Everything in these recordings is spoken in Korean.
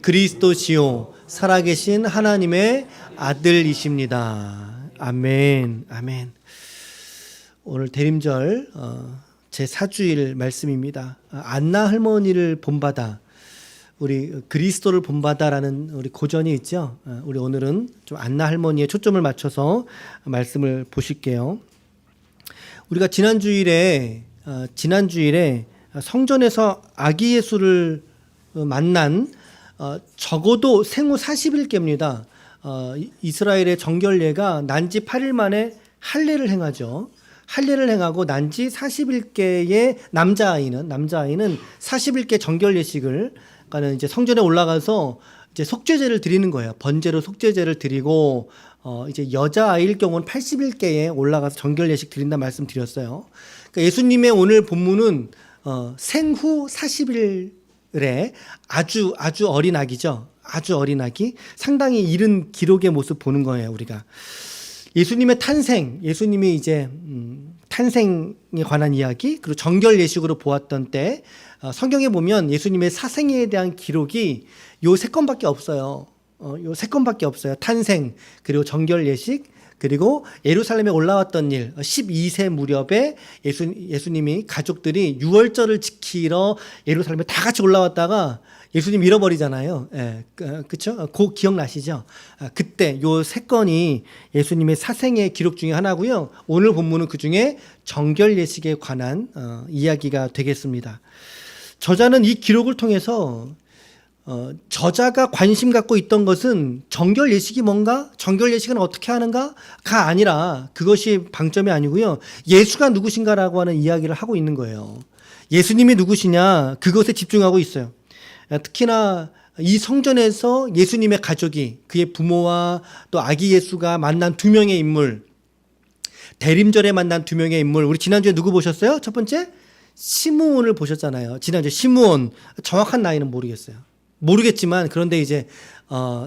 그리스도시요 살아계신 하나님의 아들이십니다. 아멘. 아멘. 오늘 대림절 제4주일 말씀입니다. 안나 할머니를 본받아, 우리 그리스도를 본받아라는 우리 고전이 있죠. 우리 오늘은 좀 안나 할머니에 초점을 맞춰서 말씀을 보실게요. 우리가 지난주일에 성전에서 아기 예수를 만난 적어도 생후 40일째입니다. 이스라엘의 정결례가 난지 8일 만에 할례를 행하죠. 할례를 행하고 난지 40일째의 남자아이는 40일째 정결례식을, 그러니까 이제 성전에 올라가서 이제 속죄제를 드리는 거예요. 번제로 속죄제를 드리고 이제 여자아이일 경우는 80일째에 올라가서 정결례식 드린다 말씀드렸어요. 그러니까 예수님의 오늘 본문은 생후 40일에 아주 어린 아기죠. 아주 어린 아기, 상당히 이른 기록의 모습 보는 거예요. 우리가 예수님의 탄생, 예수님이 이제 탄생에 관한 이야기, 그리고 정결 예식으로 보았던 때 성경에 보면 예수님의 사생애에 대한 기록이 요 세 건밖에 없어요. 요 세 건밖에 없어요. 탄생, 그리고 정결 예식, 그리고 예루살렘에 올라왔던 일. 12세 무렵에 예수님이 가족들이 유월절을 지키러 예루살렘에 다 같이 올라왔다가 예수님 잃어버리잖아요. 예, 그쵸? 그 기억나시죠? 그때 요 세 건이 예수님의 사생의 기록 중에 하나고요. 오늘 본문은 그 중에 정결 예식에 관한 이야기가 되겠습니다. 저자는 이 기록을 통해서 저자가 관심 갖고 있던 것은 정결 예식이 뭔가, 정결 예식은 어떻게 하는가가 아니라, 그것이 방점이 아니고요. 예수가 누구신가라고 하는 이야기를 하고 있는 거예요. 예수님이 누구시냐, 그것에 집중하고 있어요. 특히나 이 성전에서 예수님의 가족이, 그의 부모와 또 아기 예수가 만난 두 명의 인물, 대림절에 만난 두 명의 인물, 우리 지난주에 누구 보셨어요? 첫 번째 시므온을 보셨잖아요. 지난주에 시므온, 정확한 나이는 모르겠지만 그런데 이제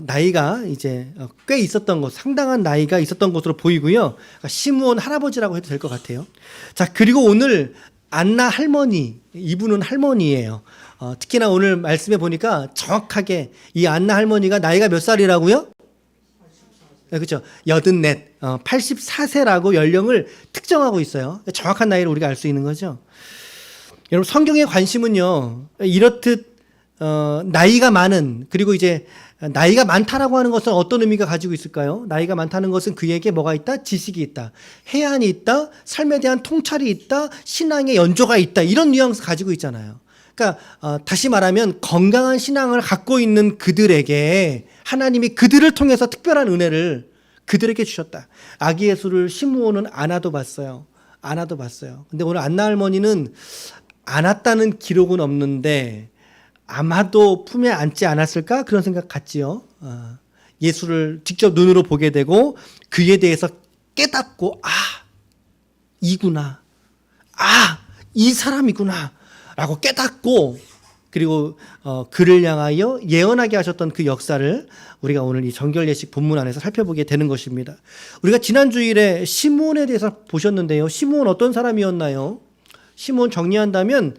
나이가 이제 꽤 있었던 것, 상당한 나이가 있었던 것으로 보이고요. 그러니까 시므온 할아버지라고 해도 될 것 같아요. 자, 그리고 오늘 안나 할머니, 이분은 할머니예요. 특히나 오늘 말씀해 보니까 정확하게 이 안나 할머니가 나이가 몇 살이라고요? 네, 그렇죠. 84, 84세라고 연령을 특정하고 있어요. 정확한 나이를 우리가 알 수 있는 거죠. 여러분, 성경의 관심은요, 이렇듯 나이가 많은, 그리고 이제 나이가 많다라고 하는 것은 어떤 의미가 가지고 있을까요? 나이가 많다는 것은 그에게 뭐가 있다? 지식이 있다, 해안이 있다, 삶에 대한 통찰이 있다, 신앙의 연조가 있다, 이런 뉘앙스 가지고 있잖아요. 그러니까 다시 말하면 건강한 신앙을 갖고 있는 그들에게 하나님이 그들을 통해서 특별한 은혜를 그들에게 주셨다. 아기 예수를 시므온은 안아도 봤어요. 근데 오늘 안나 할머니는 안았다는 기록은 없는데 아마도 품에 안지 않았을까? 그런 생각 같지요. 예수를 직접 눈으로 보게 되고 그에 대해서 깨닫고, 이구나, 이 사람이구나 라고 깨닫고, 그리고 그를 향하여 예언하게 하셨던 그 역사를 우리가 오늘 이 정결 예식 본문 안에서 살펴보게 되는 것입니다. 우리가 지난 주일에 시므온에 대해서 보셨는데요. 시므온 어떤 사람이었나요? 시므온 정리한다면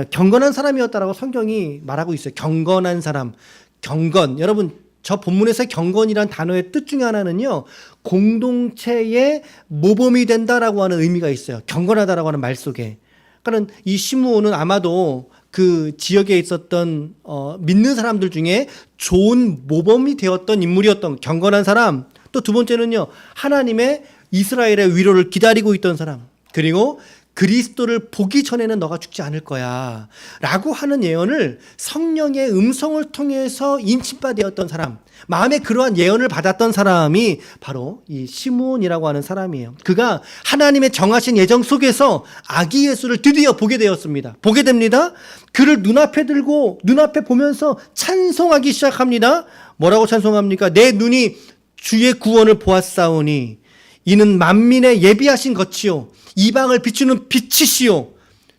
경건한 사람이었다라고 성경이 말하고 있어요. 경건한 사람, 경건. 여러분, 저 본문에서 경건이란 단어의 뜻 중에 하나는요, 공동체의 모범이 된다라고 하는 의미가 있어요. 경건하다라고 하는 말 속에. 그러니까 이 시므온은 아마도 그 지역에 있었던 믿는 사람들 중에 좋은 모범이 되었던 인물이었던 경건한 사람. 또 두 번째는요, 하나님의 이스라엘의 위로를 기다리고 있던 사람. 그리고 그리스도를 보기 전에는 너가 죽지 않을 거야 라고 하는 예언을 성령의 음성을 통해서 인침받았던 사람, 마음에 그러한 예언을 받았던 사람이 바로 이 시므온이라고 하는 사람이에요. 그가 하나님의 정하신 예정 속에서 아기 예수를 드디어 보게 되었습니다. 보게 됩니다. 그를 눈앞에 들고 눈앞에 보면서 찬송하기 시작합니다. 뭐라고 찬송합니까? 내 눈이 주의 구원을 보았사오니 이는 만민의 예비하신 것이요 이방을 비추는 빛이시요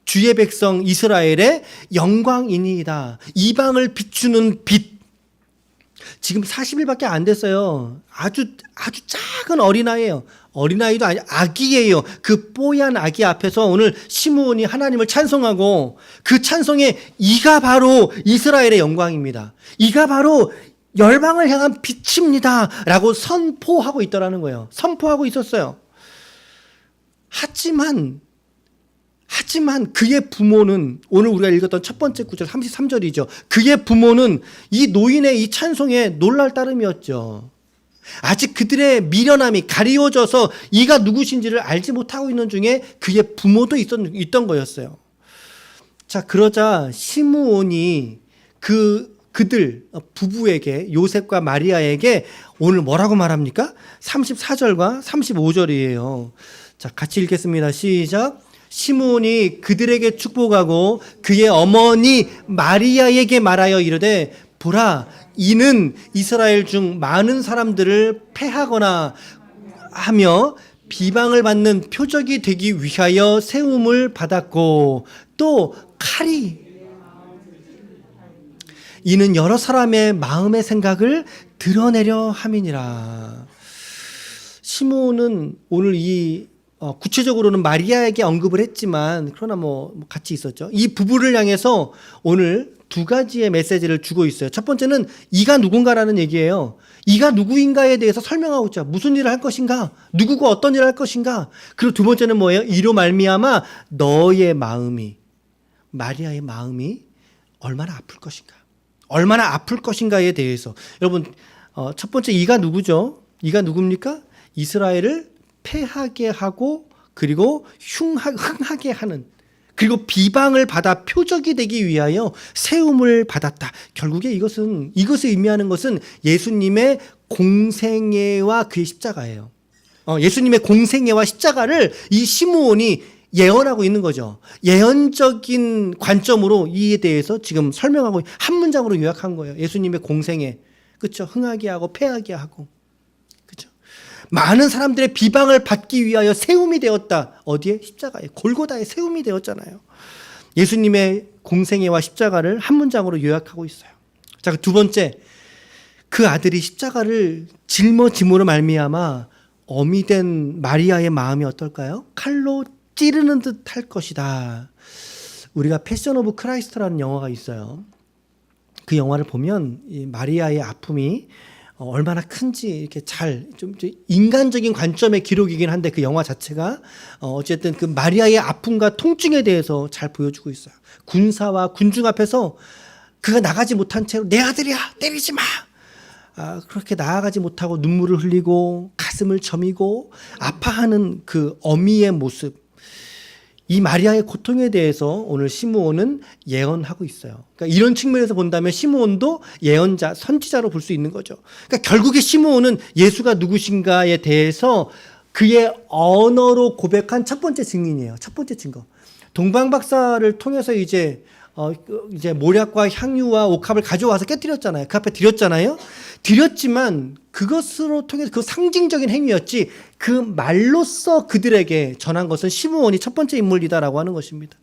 주의 백성 이스라엘의 영광이니이다. 이방을 비추는 빛. 지금 40일밖에 안 됐어요. 아주 작은 어린아이예요. 어린아이도 아니 아기예요. 그 뽀얀 아기 앞에서 오늘 시므온이 하나님을 찬송하고 그 찬송의 이가 바로 이스라엘의 영광입니다. 이가 바로 열방을 향한 빛입니다 라고 선포하고 있더라는 거예요. 선포하고 있었어요. 하지만 그의 부모는 오늘 우리가 읽었던 첫 번째 구절 33절이죠. 그의 부모는 이 노인의 이 찬송에 놀랄 따름이었죠. 아직 그들의 미련함이 가리워져서 이가 누구신지를 알지 못하고 있는 중에 그의 부모도 있던 거였어요. 자, 그러자 시므온이 그들 부부에게 요셉과 마리아에게 오늘 뭐라고 말합니까? 34절과 35절이에요. 자, 같이 읽겠습니다. 시작. 시므온이 그들에게 축복하고 그의 어머니 마리아에게 말하여 이르되 보라 이는 이스라엘 중 많은 사람들을 패하거나 하며 비방을 받는 표적이 되기 위하여 세움을 받았고 또 칼이 이는 여러 사람의 마음의 생각을 드러내려 함이니라. 시므온은 오늘 이 구체적으로는 마리아에게 언급을 했지만 그러나 뭐 같이 있었죠. 이 부부를 향해서 오늘 두 가지의 메시지를 주고 있어요. 첫 번째는 이가 누군가라는 얘기예요. 이가 누구인가에 대해서 설명하고 있죠. 무슨 일을 할 것인가? 누구가 어떤 일을 할 것인가? 그리고 두 번째는 뭐예요? 이로 말미암아 너의 마음이 마리아의 마음이 얼마나 아플 것인가? 얼마나 아플 것인가에 대해서 여러분 첫 번째 이가 누구죠? 이가 누굽니까? 이스라엘을 패하게 하고 그리고 흥하게 하는 그리고 비방을 받아 표적이 되기 위하여 세움을 받았다. 결국에 이것을 의미하는 것은 예수님의 공생애와 그의 십자가예요. 예수님의 공생애와 십자가를 이 시므온이 예언하고 있는 거죠. 예언적인 관점으로 이에 대해서 지금 설명하고 한 문장으로 요약한 거예요. 예수님의 공생애, 그렇죠? 흥하게 하고 패하게 하고, 그렇죠? 많은 사람들의 비방을 받기 위하여 세움이 되었다. 어디에? 십자가에. 골고다에 세움이 되었잖아요. 예수님의 공생애와 십자가를 한 문장으로 요약하고 있어요. 자, 두 번째, 그 아들이 십자가를 짊어짐으로 말미암아 어미 된 마리아의 마음이 어떨까요? 칼로 찌르는 듯 할 것이다. 우리가 패션 오브 크라이스트라는 영화가 있어요. 그 영화를 보면 이 마리아의 아픔이 얼마나 큰지 이렇게 좀 인간적인 관점의 기록이긴 한데 그 영화 자체가 어쨌든 그 마리아의 아픔과 통증에 대해서 잘 보여주고 있어요. 군사와 군중 앞에서 그가 나가지 못한 채로 내 아들이야 때리지 마. 그렇게 나아가지 못하고 눈물을 흘리고 가슴을 저미고 아파하는 그 어미의 모습, 이 마리아의 고통에 대해서 오늘 시므온은 예언하고 있어요. 그러니까 이런 측면에서 본다면 시므온도 예언자, 선지자로 볼 수 있는 거죠. 그러니까 결국에 시므온은 예수가 누구신가에 대해서 그의 언어로 고백한 첫 번째 증인이에요. 첫 번째 증거. 동방박사를 통해서 이제 모략과 향유와 옥합을 가져와서 깨뜨렸잖아요. 그 앞에 드렸잖아요. 드렸지만 그것으로 통해서 그 상징적인 행위였지 그 말로써 그들에게 전한 것은 시므온이 첫 번째 인물이다라고 하는 것입니다.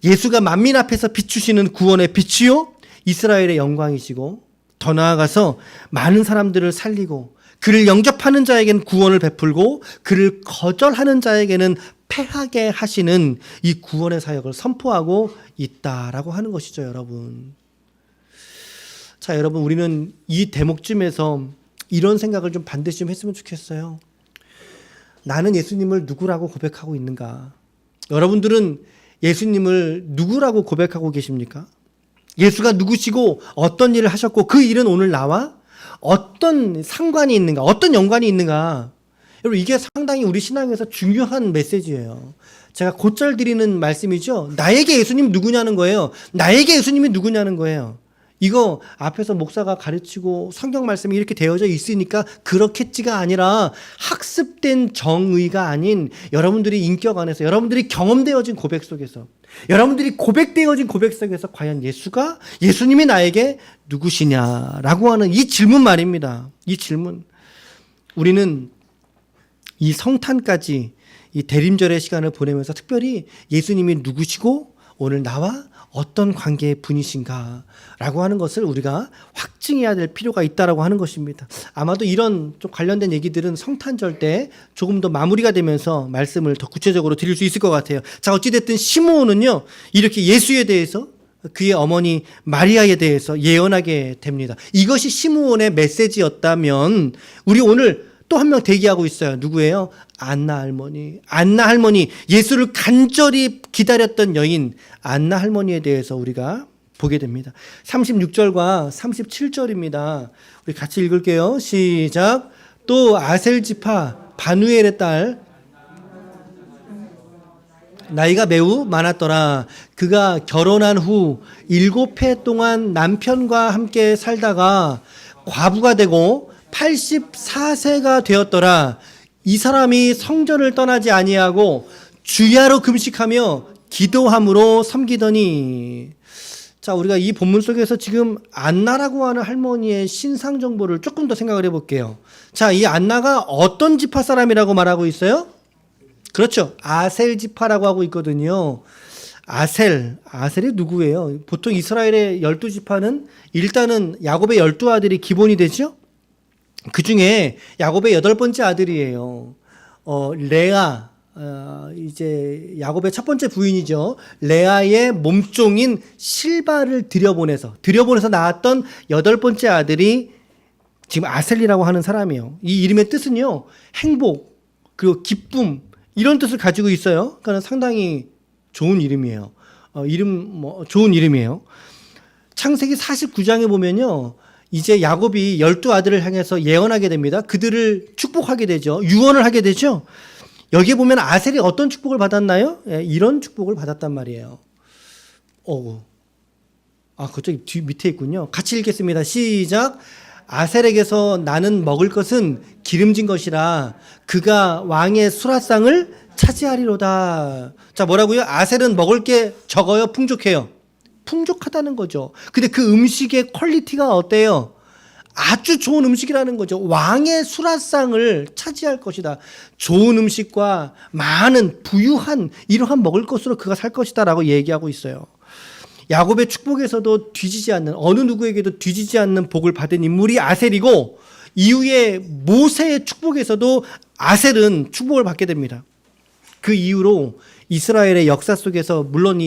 예수가 만민 앞에서 비추시는 구원의 빛이요 이스라엘의 영광이시고 더 나아가서 많은 사람들을 살리고 그를 영접하는 자에게는 구원을 베풀고 그를 거절하는 자에게는 패하게 하시는 이 구원의 사역을 선포하고 있다라고 하는 것이죠, 여러분. 자, 여러분, 우리는 이 대목쯤에서 이런 생각을 좀 반드시 좀 했으면 좋겠어요. 나는 예수님을 누구라고 고백하고 있는가? 여러분들은 예수님을 누구라고 고백하고 계십니까? 예수가 누구시고 어떤 일을 하셨고 그 일은 오늘 나와 어떤 상관이 있는가? 어떤 연관이 있는가? 여러분, 이게 상당히 우리 신앙에서 중요한 메시지예요. 제가 곧잘 드리는 말씀이죠. 나에게 예수님 누구냐는 거예요. 나에게 예수님이 누구냐는 거예요. 이거 앞에서 목사가 가르치고 성경 말씀이 이렇게 되어져 있으니까 그렇겠지가 아니라 학습된 정의가 아닌 여러분들이 인격 안에서 여러분들이 경험되어진 고백 속에서 여러분들이 고백되어진 고백 속에서 과연 예수님이 나에게 누구시냐라고 하는 이 질문 말입니다. 이 질문. 우리는 이 성탄까지 이 대림절의 시간을 보내면서 특별히 예수님이 누구시고 오늘 나와 어떤 관계의 분이신가라고 하는 것을 우리가 확증해야 될 필요가 있다라고 하는 것입니다. 아마도 이런 좀 관련된 얘기들은 성탄절 때 조금 더 마무리가 되면서 말씀을 더 구체적으로 드릴 수 있을 것 같아요. 자, 어찌됐든 시므온은요, 이렇게 예수에 대해서, 그의 어머니 마리아에 대해서 예언하게 됩니다. 이것이 시므온의 메시지였다면 우리 오늘 또 한 명 대기하고 있어요. 누구예요? 안나 할머니. 안나 할머니, 예수를 간절히 기다렸던 여인 안나 할머니에 대해서 우리가 보게 됩니다. 36절과 37절입니다. 우리 같이 읽을게요. 시작. 또 아셀 지파 바누엘의 딸 나이가 매우 많았더라. 그가 결혼한 후 7해 동안 남편과 함께 살다가 과부가 되고 84세가 되었더라. 이 사람이 성전을 떠나지 아니하고 주야로 금식하며 기도함으로 섬기더니. 자, 우리가 이 본문 속에서 지금 안나라고 하는 할머니의 신상 정보를 조금 더 생각을 해볼게요. 자, 이 안나가 어떤 지파 사람이라고 말하고 있어요? 그렇죠. 아셀 지파라고 하고 있거든요. 아셀이 누구예요? 보통 이스라엘의 12지파는 일단은 야곱의 12아들이 기본이 되죠. 그 중에 야곱의 8번째 아들이에요. 레아, 이제 야곱의 첫 번째 부인이죠. 레아의 몸종인 실바를 들여보내서 낳았던 8번째 아들이 지금 아셀이라고 하는 사람이에요. 이 이름의 뜻은요, 행복, 그리고 기쁨, 이런 뜻을 가지고 있어요. 그러니까 상당히 좋은 이름이에요. 좋은 이름이에요. 창세기 49장에 보면요, 이제 야곱이 12아들을 향해서 예언하게 됩니다. 그들을 축복하게 되죠. 유언을 하게 되죠. 여기에 보면 아셀이 어떤 축복을 받았나요? 예, 이런 축복을 받았단 말이에요. 그쪽 뒤 밑에 있군요. 같이 읽겠습니다. 시작. 아셀에게서 나는 먹을 것은 기름진 것이라 그가 왕의 수라상을 차지하리로다. 자, 뭐라고요? 아셀은 먹을 게 적어요? 풍족해요? 풍족하다는 거죠. 근데 그 음식의 퀄리티가 어때요? 아주 좋은 음식이라는 거죠. 왕의 수라상을 차지할 것이다. 좋은 음식과 많은 부유한 이러한 먹을 것으로 그가 살 것이다 라고 얘기하고 있어요. 야곱의 축복에서도 뒤지지 않는, 어느 누구에게도 뒤지지 않는 복을 받은 인물이 아셀이고, 이후에 모세의 축복에서도 아셀은 축복을 받게 됩니다. 그 이후로 이스라엘의 역사 속에서 물론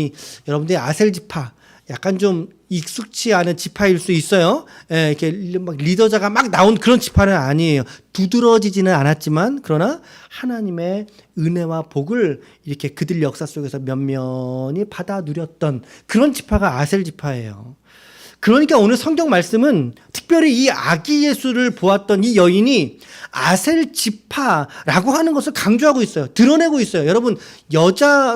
여러분들의 아셀 지파, 약간 좀 익숙치 않은 지파일 수 있어요. 이렇게 막 리더자가 막 나온 그런 지파는 아니에요. 두드러지지는 않았지만, 그러나 하나님의 은혜와 복을 이렇게 그들 역사 속에서 면면히 받아 누렸던 그런 지파가 아셀 지파예요. 그러니까 오늘 성경 말씀은 특별히 이 아기 예수를 보았던 이 여인이 아셀 지파라고 하는 것을 강조하고 있어요. 드러내고 있어요. 여러분,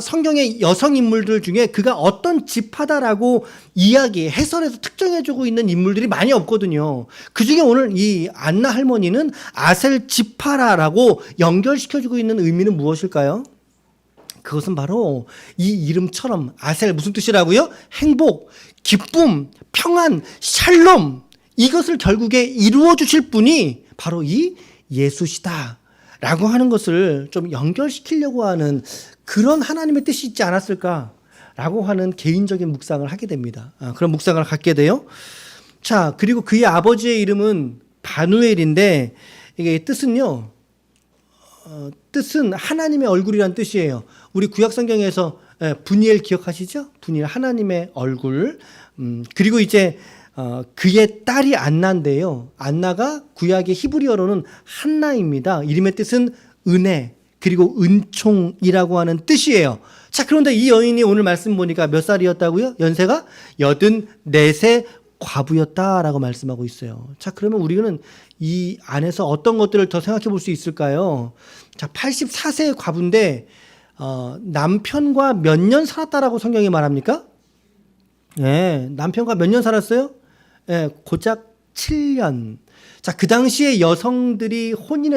성경의 여성 인물들 중에 그가 어떤 지파다라고 해설해서 특정해주고 있는 인물들이 많이 없거든요. 그 중에 오늘 이 안나 할머니는 아셀 지파라고 연결시켜주고 있는 의미는 무엇일까요? 그것은 바로 이 이름처럼 아셀 무슨 뜻이라고요? 행복, 기쁨, 평안, 샬롬, 이것을 결국에 이루어 주실 분이 바로 이 예수시다 라고 하는 것을 좀 연결시키려고 하는 그런 하나님의 뜻이 있지 않았을까 라고 하는 개인적인 묵상을 하게 됩니다. 그런 묵상을 갖게 돼요. 자, 그리고 그의 아버지의 이름은 바누엘인데, 이게 뜻은요, 뜻은 하나님의 얼굴이란 뜻이에요. 우리 구약성경에서 분이엘 기억하시죠? 분이엘, 하나님의 얼굴. 그리고 이제 그의 딸이 안나인데요. 안나가 구약의 히브리어로는 한나입니다. 이름의 뜻은 은혜, 그리고 은총이라고 하는 뜻이에요. 자, 그런데 이 여인이 오늘 말씀 보니까 몇 살이었다고요? 연세가 84세 과부였다라고 말씀하고 있어요. 자, 그러면 우리는 이 안에서 어떤 것들을 더 생각해 볼 수 있을까요? 자, 84세의 과부인데 남편과 몇 년 살았다라고 성경이 말합니까? 네, 남편과 몇 년 살았어요? 네, 고작 7년. 자, 그 당시에 여성들이 혼인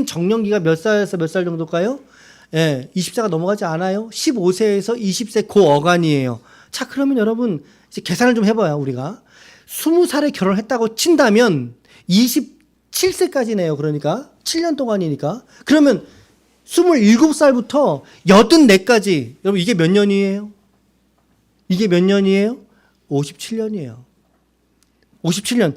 정년기가 몇 살에서 몇 살 정도일까요? 네, 20세가 넘어가지 않아요? 15세에서 20세 그 어간이에요. 자, 그러면 여러분 이제 계산을 좀 해봐요. 우리가 20살에 결혼했다고 친다면 27세까지네요. 그러니까 7년 동안이니까. 그러면 27살부터 84까지, 여러분 이게 몇 년이에요? 이게 몇 년이에요? 57년이에요. 57년.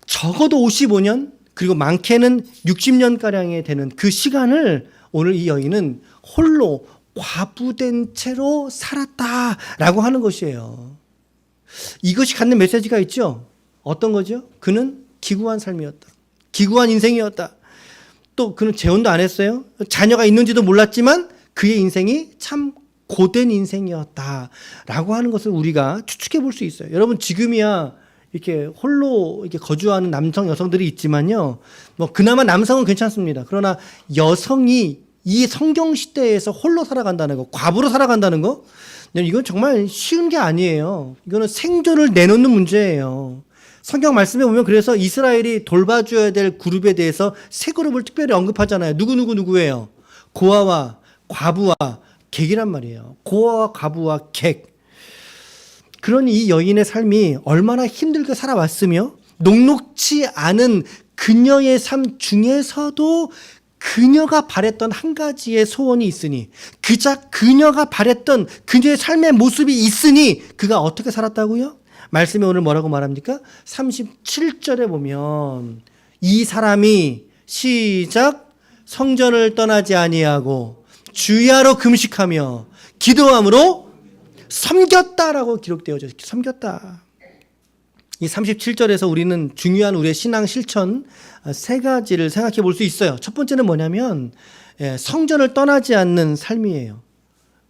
적어도 55년, 그리고 많게는 60년가량이 되는 그 시간을 오늘 이 여인은 홀로 과부된 채로 살았다라고 하는 것이에요. 이것이 갖는 메시지가 있죠. 어떤 거죠? 그는 기구한 삶이었다. 기구한 인생이었다. 또 그는 재혼도 안 했어요. 자녀가 있는지도 몰랐지만 그의 인생이 참 고된 인생이었다라고 하는 것을 우리가 추측해 볼 수 있어요. 여러분, 지금이야 이렇게 홀로 이렇게 거주하는 남성 여성들이 있지만요. 뭐 그나마 남성은 괜찮습니다. 그러나 여성이 이 성경 시대에서 홀로 살아간다는 거, 과부로 살아간다는 거, 이건 정말 쉬운 게 아니에요. 이거는 생존을 내놓는 문제예요. 성경 말씀에 보면 그래서 이스라엘이 돌봐줘야 될 그룹에 대해서 세 그룹을 특별히 언급하잖아요. 누구예요? 고아와 과부와 객이란 말이에요. 고아와 과부와 객. 그러니 이 여인의 삶이 얼마나 힘들게 살아왔으며 녹록지 않은 그녀의 삶 중에서도 그녀가 바랬던 한 가지의 소원이 있으니, 그녀가 바랬던 그녀의 삶의 모습이 있으니 그가 어떻게 살았다고요? 말씀에 오늘 뭐라고 말합니까? 37절에 보면 이 사람이 시작 성전을 떠나지 아니하고 주야로 금식하며 기도함으로 섬겼다라고 기록되어져 있어요. 섬겼다. 이 37절에서 우리는 중요한 우리의 신앙 실천 세 가지를 생각해 볼 수 있어요. 첫 번째는 뭐냐면 성전을 떠나지 않는 삶이에요.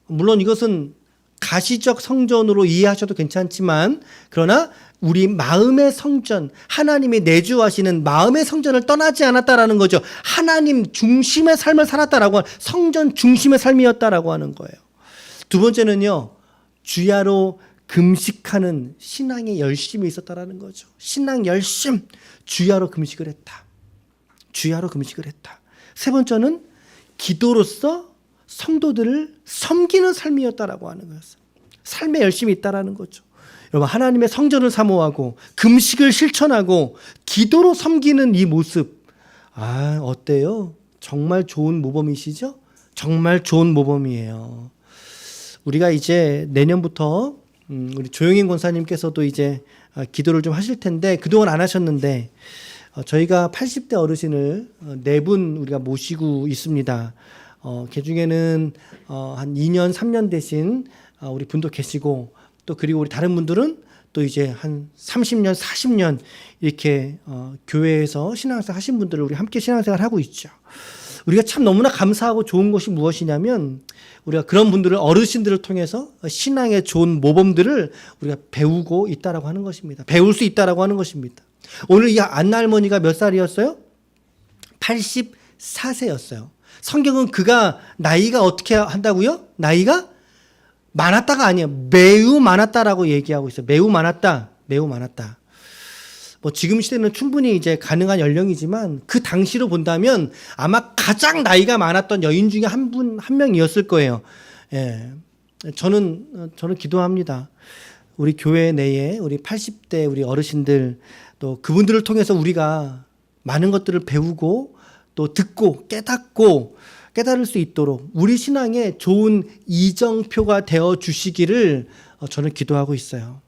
물론 이것은 가시적 성전으로 이해하셔도 괜찮지만, 그러나 우리 마음의 성전, 하나님이 내주하시는 마음의 성전을 떠나지 않았다라는 거죠. 하나님 중심의 삶을 살았다라고 하는, 성전 중심의 삶이었다라고 하는 거예요. 두 번째는요, 주야로 금식하는 신앙의 열심이 있었다라는 거죠. 신앙 열심, 주야로 금식을 했다. 주야로 금식을 했다. 세 번째는 기도로서 성도들을 섬기는 삶이었다라고 하는 거였어요. 삶에 열심이 있다라는 거죠. 여러분, 하나님의 성전을 사모하고 금식을 실천하고 기도로 섬기는 이 모습, 어때요? 정말 좋은 모범이시죠? 정말 좋은 모범이에요. 우리가 이제 내년부터 우리 조영인 권사님께서도 이제 기도를 좀 하실 텐데, 그동안 안 하셨는데 저희가 80대 어르신을 4분 우리가 모시고 있습니다. 그 중에는 한 2년, 3년 되신 우리 분도 계시고, 또 그리고 우리 다른 분들은 또 이제 한 30년, 40년 이렇게 교회에서 신앙생활 하신 분들을 우리 함께 신앙생활 하고 있죠. 우리가 참 너무나 감사하고 좋은 것이 무엇이냐면, 우리가 그런 분들을, 어르신들을 통해서 신앙의 좋은 모범들을 우리가 배우고 있다라고 하는 것입니다. 배울 수 있다라고 하는 것입니다. 오늘 이 안나 할머니가 몇 살이었어요? 84세였어요. 성경은 그가 나이가 어떻게 한다고요? 나이가 많았다가 아니에요. 매우 많았다라고 얘기하고 있어요. 매우 많았다. 매우 많았다. 뭐 지금 시대는 충분히 이제 가능한 연령이지만 그 당시로 본다면 아마 가장 나이가 많았던 여인 중에 한 명이었을 거예요. 예. 저는 기도합니다. 우리 교회 내에 우리 80대 우리 어르신들, 또 그분들을 통해서 우리가 많은 것들을 배우고 또 듣고 깨달을 수 있도록 우리 신앙에 좋은 이정표가 되어 주시기를 저는 기도하고 있어요.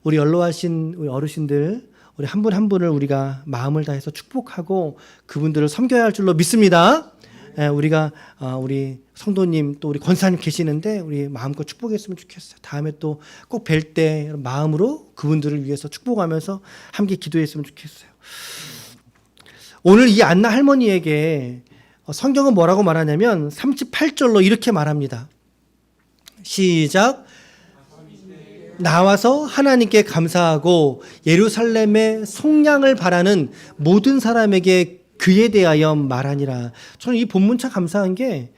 우리 연로하신 우리 어르신들, 우리 한 분 한 분을 우리가 마음을 다해서 축복하고 그분들을 섬겨야 할 줄로 믿습니다. 우리가 우리 성도님 또 우리 권사님 계시는데 우리 마음껏 축복했으면 좋겠어요. 다음에 또 꼭 뵐 때 마음으로 그분들을 위해서 축복하면서 함께 기도했으면 좋겠어요. 오늘 이 안나 할머니에게 성경은 뭐라고 말하냐면 38절로 이렇게 말합니다. 시작. 나와서 하나님께 감사하고 예루살렘의 속량을 바라는 모든 사람에게 그에 대하여 말하니라. 저는 이 본문 참 감사한 게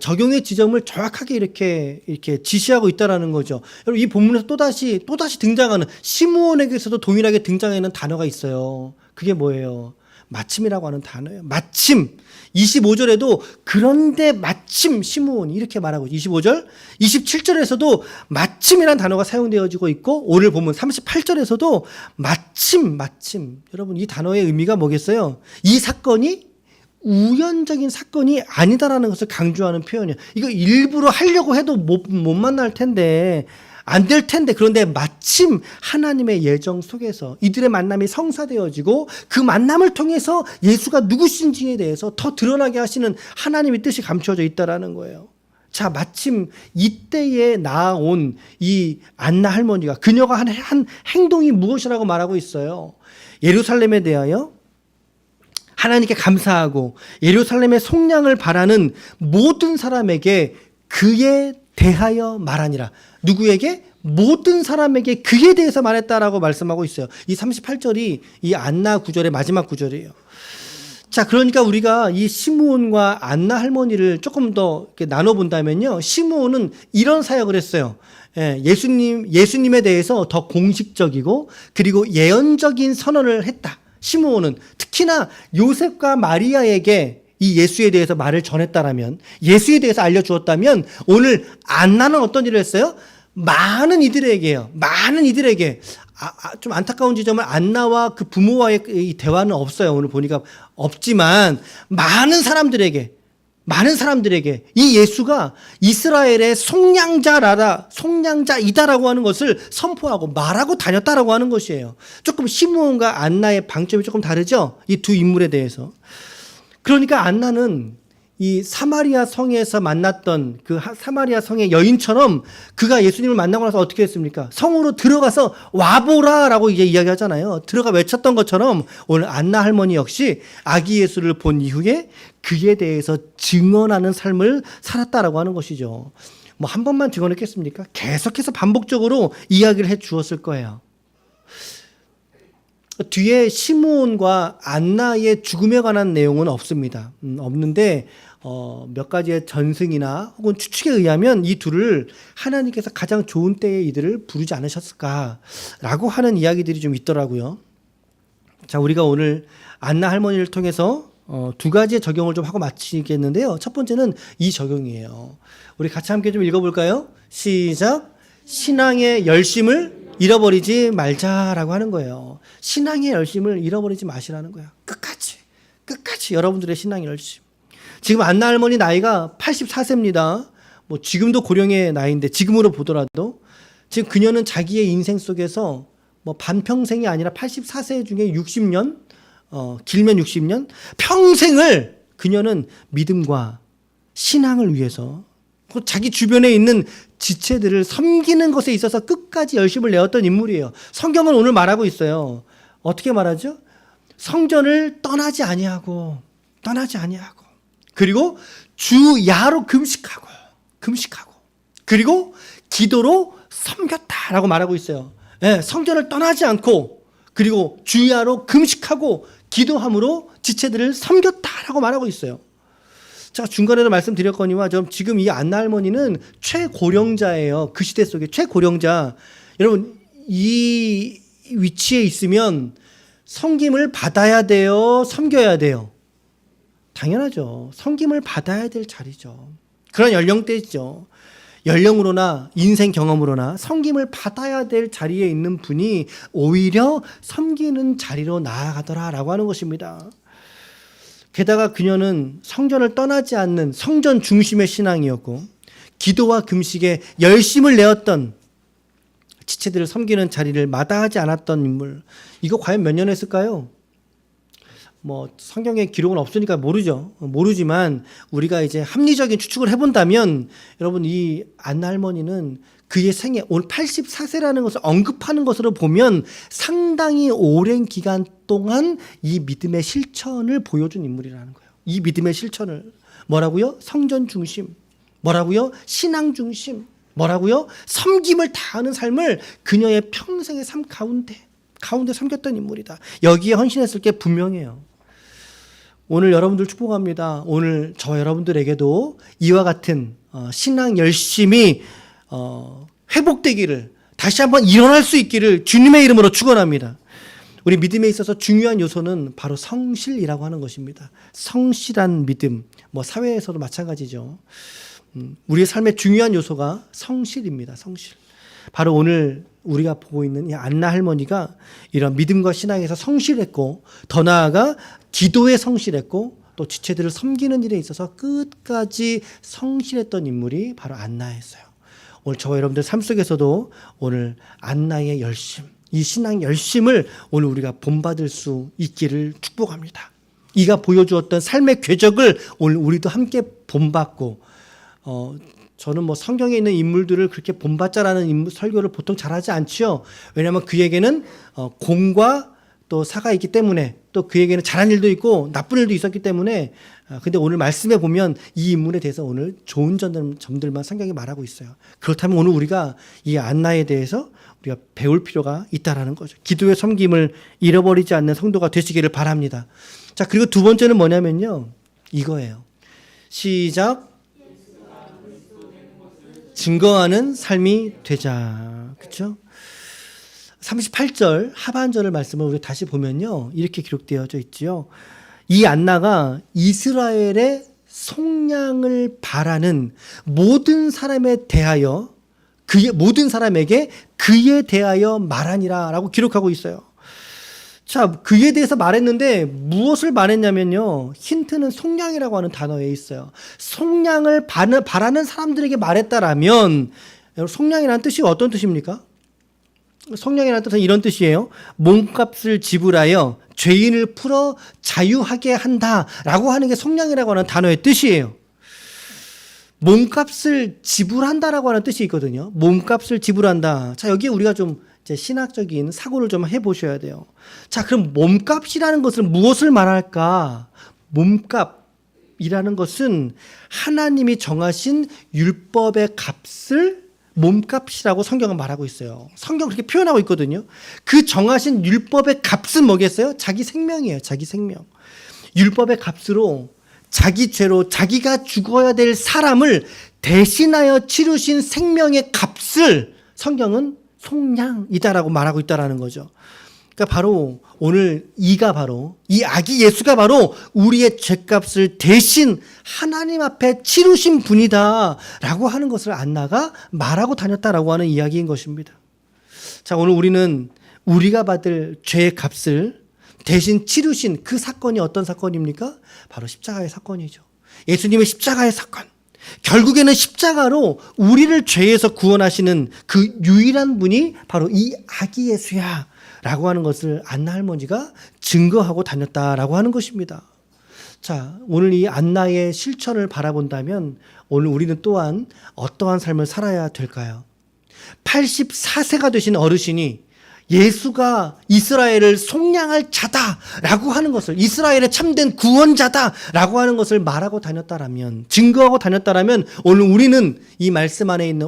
적용의 지점을 정확하게 이렇게 지시하고 있다라는 거죠. 여러분, 이 본문에서 또다시 등장하는, 시므온에게서도 동일하게 등장하는 단어가 있어요. 그게 뭐예요? 마침이라고 하는 단어예요. 마침. 25절에도 그런데 마침 시므온이 이렇게 말하고, 25절, 27절에서도 마침이라는 단어가 사용되어지고 있고, 오늘 보면 38절에서도 마침. 여러분, 이 단어의 의미가 뭐겠어요? 이 사건이 우연적인 사건이 아니다라는 것을 강조하는 표현이에요. 이거 일부러 하려고 해도 못 만날 텐데 안 될 텐데, 그런데 마침 하나님의 예정 속에서 이들의 만남이 성사되어지고 그 만남을 통해서 예수가 누구신지에 대해서 더 드러나게 하시는 하나님의 뜻이 감추어져 있다라는 거예요. 자, 마침 이때에 나온 이 안나 할머니가, 그녀가 한 행동이 무엇이라고 말하고 있어요. 예루살렘에 대하여 하나님께 감사하고 예루살렘의 속량을 바라는 모든 사람에게 그에 대하여 말하니라. 누구에게? 모든 사람에게 그에 대해서 말했다라고 말씀하고 있어요. 이 38절이 이 안나 구절의 마지막 구절이에요. 자, 그러니까 우리가 이 시므온과 안나 할머니를 조금 더 이렇게 나눠본다면요, 시므온은 이런 사역을 했어요. 예수님에 대해서 더 공식적이고 그리고 예언적인 선언을 했다. 시므온은 특히나 요셉과 마리아에게 이 예수에 대해서 말을 전했다라면, 예수에 대해서 알려주었다면, 오늘 안나는 어떤 일을 했어요? 많은 이들에게 좀 안타까운 지점은 안나와 그 부모와의 이 대화는 없어요. 오늘 보니까 없지만 많은 사람들에게 이 예수가 이스라엘의 속량자이다라고 하는 것을 선포하고 말하고 다녔다라고 하는 것이에요. 조금 시므온과 안나의 방점이 조금 다르죠? 이 두 인물에 대해서. 그러니까 안나는 이 사마리아 성에서 만났던 그 사마리아 성의 여인처럼 그가 예수님을 만나고 나서 어떻게 했습니까? 성으로 들어가서 와보라라고 이제 이야기하잖아요. 들어가 외쳤던 것처럼 오늘 안나 할머니 역시 아기 예수를 본 이후에 그에 대해서 증언하는 삶을 살았다라고 하는 것이죠. 뭐 한 번만 증언했겠습니까? 계속해서 반복적으로 이야기를 해 주었을 거예요. 뒤에 시므온과 안나의 죽음에 관한 내용은 없습니다. 없는데 몇 가지의 전승이나 혹은 추측에 의하면 이 둘을 하나님께서 가장 좋은 때에 이들을 부르지 않으셨을까라고 하는 이야기들이 좀 있더라고요. 자, 우리가 오늘 안나 할머니를 통해서 두 가지의 적용을 좀 하고 마치겠는데요. 첫 번째는 이 적용이에요. 우리 같이 함께 좀 읽어볼까요? 시작. 신앙의 열심을 잃어버리지 말자라고 하는 거예요. 신앙의 열심을 잃어버리지 마시라는 거야. 끝까지 여러분들의 신앙의 열심. 지금 안나 할머니 나이가 84세입니다. 뭐 지금도 고령의 나이인데, 지금으로 보더라도 지금 그녀는 자기의 인생 속에서 뭐 반평생이 아니라 84세 중에 60년, 길면 60년, 평생을 그녀는 믿음과 신앙을 위해서 자기 주변에 있는 지체들을 섬기는 것에 있어서 끝까지 열심을 내었던 인물이에요. 성경은 오늘 말하고 있어요. 어떻게 말하죠? 성전을 떠나지 아니하고 그리고 주야로 금식하고 그리고 기도로 섬겼다라고 말하고 있어요. 네, 성전을 떠나지 않고 그리고 주야로 금식하고 기도함으로 지체들을 섬겼다라고 말하고 있어요. 제가 중간에도 말씀드렸거니와 지금 이 안나 할머니는 최고령자예요. 그 시대 속에 최고령자. 여러분, 이 위치에 있으면 섬김을 받아야 돼요? 섬겨야 돼요? 당연하죠. 섬김을 받아야 될 자리죠. 그런 연령대죠. 연령으로나 인생 경험으로나 섬김을 받아야 될 자리에 있는 분이 오히려 섬기는 자리로 나아가더라라고 하는 것입니다. 게다가 그녀는 성전을 떠나지 않는 성전 중심의 신앙이었고 기도와 금식에 열심을 내었던, 지체들을 섬기는 자리를 마다하지 않았던 인물. 이거 과연 몇 년 했을까요? 뭐 성경에 기록은 없으니까 모르지만 우리가 이제 합리적인 추측을 해본다면, 여러분, 이 안나 할머니는 그의 생애, 오늘 84세라는 것을 언급하는 것으로 보면 상당히 오랜 기간 동안 이 믿음의 실천을 보여준 인물이라는 거예요. 이 믿음의 실천을 뭐라고요? 성전 중심, 뭐라고요? 신앙 중심, 뭐라고요? 섬김을 다하는 삶을 그녀의 평생의 삶 가운데 섬겼던 인물이다. 여기에 헌신했을 게 분명해요. 오늘 여러분들 축복합니다. 오늘 저 여러분들에게도 이와 같은 신앙 열심이 회복되기를, 다시 한번 일어날 수 있기를 주님의 이름으로 축원합니다. 우리 믿음에 있어서 중요한 요소는 바로 성실이라고 하는 것입니다. 성실한 믿음, 뭐 사회에서도 마찬가지죠. 우리의 삶의 중요한 요소가 성실입니다. 성실. 바로 오늘 우리가 보고 있는 이 안나 할머니가 이런 믿음과 신앙에서 성실했고, 더 나아가 기도에 성실했고, 또 지체들을 섬기는 일에 있어서 끝까지 성실했던 인물이 바로 안나였어요. 오늘 저와 여러분들 삶 속에서도 오늘 안나의 열심, 이 신앙 열심을 오늘 우리가 본받을 수 있기를 축복합니다. 이가 보여주었던 삶의 궤적을 오늘 우리도 함께 본받고, 저는 뭐 성경에 있는 인물들을 그렇게 본받자라는 설교를 보통 잘하지 않지요. 왜냐하면 그에게는 공과 또 사가 있기 때문에, 또 그에게는 잘한 일도 있고 나쁜 일도 있었기 때문에, 근데 오늘 말씀에 보면 이 인물에 대해서 오늘 좋은 점들만 성경이 말하고 있어요. 그렇다면 오늘 우리가 이 안나에 대해서 우리가 배울 필요가 있다라는 거죠. 기도의 섬김을 잃어버리지 않는 성도가 되시기를 바랍니다. 자, 그리고 두 번째는 뭐냐면요, 이거예요. 시작. 증거하는 삶이 되자. 그렇죠? 38절 하반절을 말씀을 우리가 다시 보면요, 이렇게 기록되어져 있지요. 이 안나가 이스라엘의 속량을 바라는 모든 사람에 대하여, 모든 사람에게 그에 대하여 말하니라라고 기록하고 있어요. 자, 그에 대해서 말했는데 무엇을 말했냐면요, 힌트는 속량이라고 하는 단어에 있어요. 속량을 바라는 사람들에게 말했다라면, 속량이라는 뜻이 어떤 뜻입니까? 속량이라는 뜻은 이런 뜻이에요. 몸값을 지불하여 죄인을 풀어 자유하게 한다라고 하는 게 속량이라고 하는 단어의 뜻이에요. 몸값을 지불한다라고 하는 뜻이 있거든요. 몸값을 지불한다. 자, 여기에 우리가 좀 이제 신학적인 사고를 좀 해보셔야 돼요. 자, 그럼 몸값이라는 것은 무엇을 말할까? 몸값이라는 것은 하나님이 정하신 율법의 값을 몸값이라고 성경은 말하고 있어요. 성경 그렇게 표현하고 있거든요. 그 정하신 율법의 값은 뭐겠어요? 자기 생명이에요. 자기 생명. 율법의 값으로 자기 죄로 자기가 죽어야 될 사람을 대신하여 치르신 생명의 값을 성경은 속량이다라고 말하고 있다라는 거죠. 그러니까 바로 오늘 이 아기 예수가 바로 우리의 죄값을 대신 하나님 앞에 치르신 분이다라고 하는 것을 안나가 말하고 다녔다라고 하는 이야기인 것입니다. 자, 오늘 우리는 우리가 받을 죄의 값을 대신 치르신 그 사건이 어떤 사건입니까? 바로 십자가의 사건이죠. 예수님의 십자가의 사건. 결국에는 십자가로 우리를 죄에서 구원하시는 그 유일한 분이 바로 이 아기 예수야 라고 하는 것을 안나 할머니가 증거하고 다녔다라고 하는 것입니다. 자, 오늘 이 안나의 실천을 바라본다면 오늘 우리는 또한 어떠한 삶을 살아야 될까요? 84세가 되신 어르신이 예수가 이스라엘을 속량할 자다라고 하는 것을, 이스라엘의 참된 구원자다라고 하는 것을 말하고 다녔다라면, 증거하고 다녔다라면, 오늘 우리는 이 말씀 안에 있는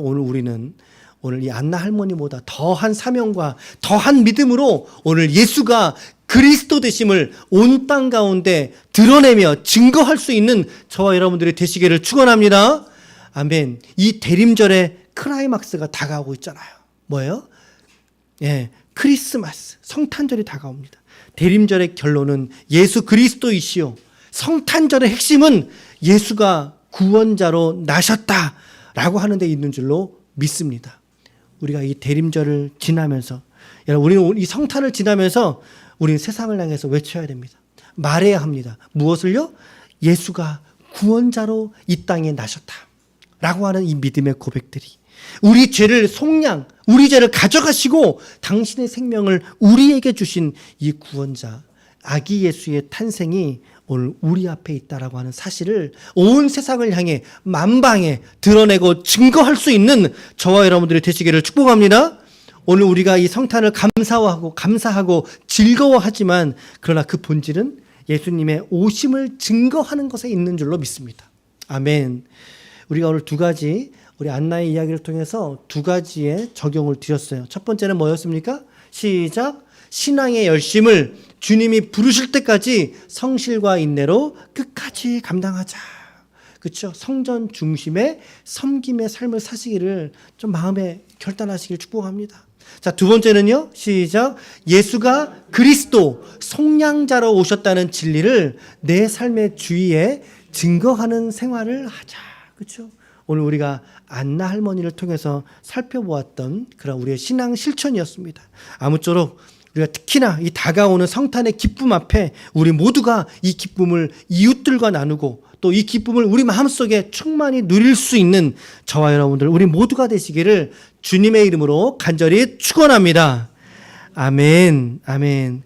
오늘 이 안나 할머니보다 더한 사명과 더한 믿음으로 오늘 예수가 그리스도 되심을 온 땅 가운데 드러내며 증거할 수 있는 저와 여러분들이 되시기를 축원합니다. 아멘. 이 대림절의 클라이막스가 다가오고 있잖아요. 뭐예요? 예, 크리스마스, 성탄절이 다가옵니다. 대림절의 결론은 예수 그리스도이시요, 성탄절의 핵심은 예수가 구원자로 나셨다라고 하는 데 있는 줄로 믿습니다. 우리가 이 대림절을 지나면서, 여러분, 우리는 이 성탄을 지나면서 우리는 세상을 향해서 외쳐야 됩니다. 말해야 합니다. 무엇을요? 예수가 구원자로 이 땅에 나셨다라고 하는 이 믿음의 고백들이, 우리 죄를 속량, 우리 죄를 가져가시고 당신의 생명을 우리에게 주신 이 구원자 아기 예수의 탄생이 오늘 우리 앞에 있다라고 하는 사실을 온 세상을 향해 만방에 드러내고 증거할 수 있는 저와 여러분들이 되시기를 축복합니다. 오늘 우리가 이 성탄을 감사하고 즐거워하지만, 그러나 그 본질은 예수님의 오심을 증거하는 것에 있는 줄로 믿습니다. 아멘. 우리가 오늘 우리 안나의 이야기를 통해서 두 가지의 적용을 드렸어요. 첫 번째는 뭐였습니까? 시작. 신앙의 열심을 주님이 부르실 때까지 성실과 인내로 끝까지 감당하자. 그렇죠? 성전 중심의 섬김의 삶을 사시기를 좀 마음에 결단하시길 축복합니다. 자, 두 번째는요. 시작. 예수가 그리스도 속량자로 오셨다는 진리를 내 삶의 주위에 증거하는 생활을 하자. 그렇죠? 오늘 우리가 안나 할머니를 통해서 살펴보았던 그런 우리의 신앙 실천이었습니다. 아무쪼록 우리가 특히나 이 다가오는 성탄의 기쁨 앞에 우리 모두가 이 기쁨을 이웃들과 나누고 또 이 기쁨을 우리 마음속에 충만히 누릴 수 있는 저와 여러분들 우리 모두가 되시기를 주님의 이름으로 간절히 축원합니다. 아멘. 아멘.